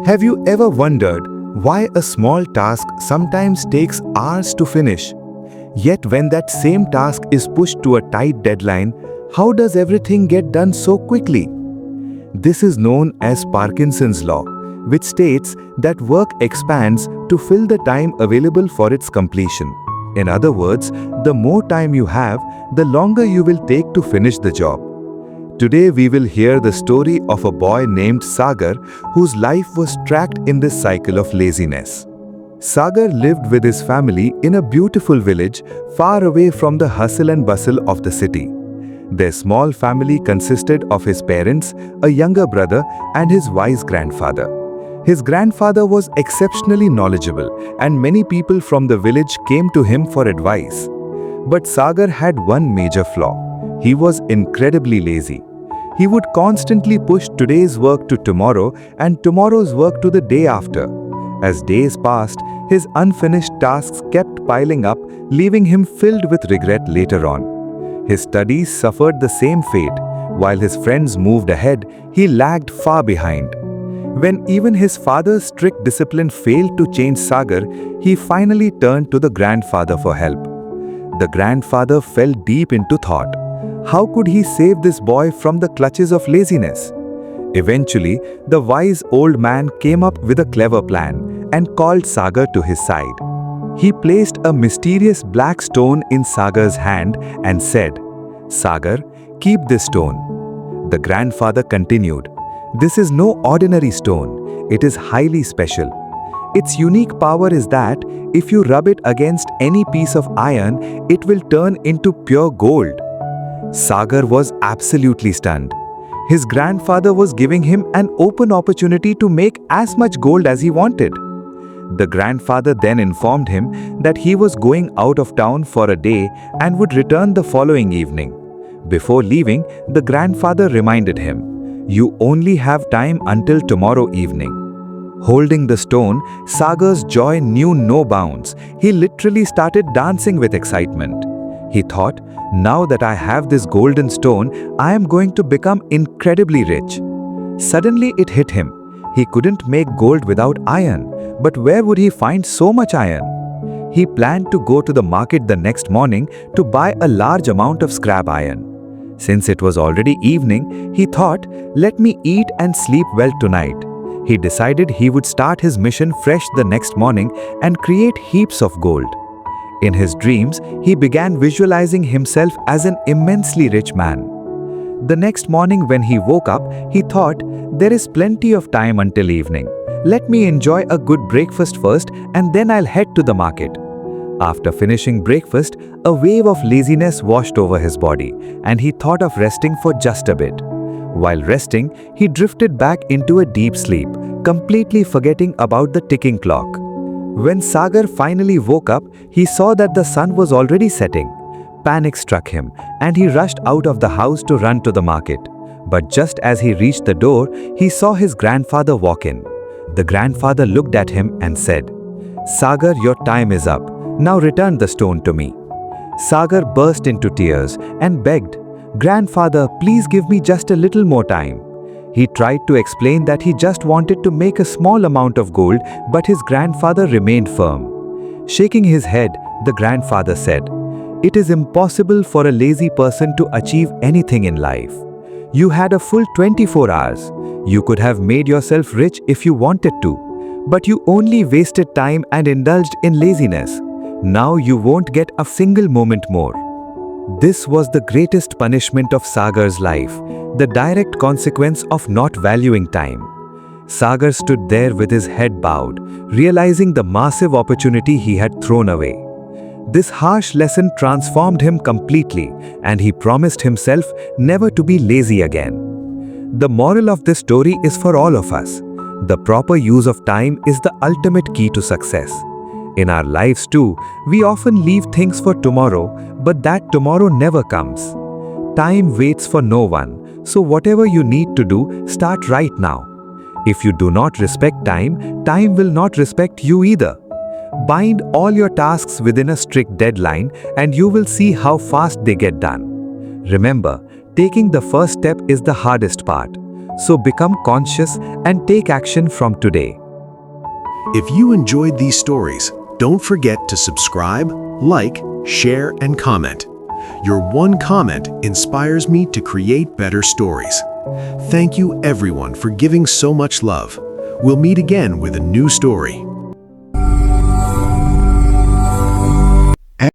Have you ever wondered why a small task sometimes takes hours to finish? Yet when that same task is pushed to a tight deadline, how does everything get done so quickly? This is known as Parkinson's law, which states that work expands to fill the time available for its completion. In other words, the more time you have, the longer you will take to finish the job. Today we will hear the story of a boy named Sagar whose life was trapped in this cycle of laziness. Sagar lived with his family in a beautiful village far away from the hustle and bustle of the city. Their small family consisted of his parents, a younger brother, and his wise grandfather. His grandfather was exceptionally knowledgeable, and many people from the village came to him for advice. But Sagar had one major flaw. He was incredibly lazy. He would constantly push today's work to tomorrow and tomorrow's work to the day after. As days passed, his unfinished tasks kept piling up, leaving him filled with regret later on. His studies suffered the same fate. While his friends moved ahead, he lagged far behind. When even his father's strict discipline failed to change Sagar, he finally turned to the grandfather for help. The grandfather fell deep into thought. How could he save this boy from the clutches of laziness? Eventually, the wise old man came up with a clever plan and called Sagar to his side. He placed a mysterious black stone in Sagar's hand and said, "Sagar, keep this stone." The grandfather continued, "This is no ordinary stone. It is highly special. Its unique power is that if you rub it against any piece of iron, it will turn into pure gold." Sagar was absolutely stunned. His grandfather was giving him an open opportunity to make as much gold as he wanted. The grandfather then informed him that he was going out of town for a day and would return the following evening. Before leaving, the grandfather reminded him, "You only have time until tomorrow evening." Holding the stone, Sagar's joy knew no bounds. He literally started dancing with excitement. He thought, "Now that I have this golden stone, I am going to become incredibly rich." Suddenly it hit him. He couldn't make gold without iron, but where would he find so much iron? He planned to go to the market the next morning to buy a large amount of scrap iron. Since it was already evening, he thought, "Let me eat and sleep well tonight." He decided he would start his mission fresh the next morning and create heaps of gold. In his dreams, he began visualizing himself as an immensely rich man. The next morning when he woke up, he thought, "There is plenty of time until evening. Let me enjoy a good breakfast first and then I'll head to the market." After finishing breakfast, a wave of laziness washed over his body, and he thought of resting for just a bit. While resting, he drifted back into a deep sleep, completely forgetting about the ticking clock. When Sagar finally woke up, he saw that the sun was already setting. Panic struck him, and he rushed out of the house to run to the market. But just as he reached the door, he saw his grandfather walk in. The grandfather looked at him and said, "Sagar, your time is up. Now return the stone to me." Sagar burst into tears and begged, "Grandfather, please give me just a little more time." He tried to explain that he just wanted to make a small amount of gold, but his grandfather remained firm. Shaking his head, the grandfather said, "It is impossible for a lazy person to achieve anything in life. You had a full 24 hours. You could have made yourself rich if you wanted to, but you only wasted time and indulged in laziness. Now you won't get a single moment more." This was the greatest punishment of Sagar's life, the direct consequence of not valuing time. Sagar stood there with his head bowed, realizing the massive opportunity he had thrown away. This harsh lesson transformed him completely, and he promised himself never to be lazy again. The moral of this story is for all of us. The proper use of time is the ultimate key to success. In our lives too, we often leave things for tomorrow, but that tomorrow never comes. Time waits for no one, so whatever you need to do, start right now. If you do not respect time, time will not respect you either. Bind all your tasks within a strict deadline, and you will see how fast they get done. Remember, taking the first step is the hardest part. So become conscious and take action from today. If you enjoyed these stories, don't forget to subscribe, like, share, and comment. Your one comment inspires me to create better stories. Thank you everyone for giving so much love. We'll meet again with a new story.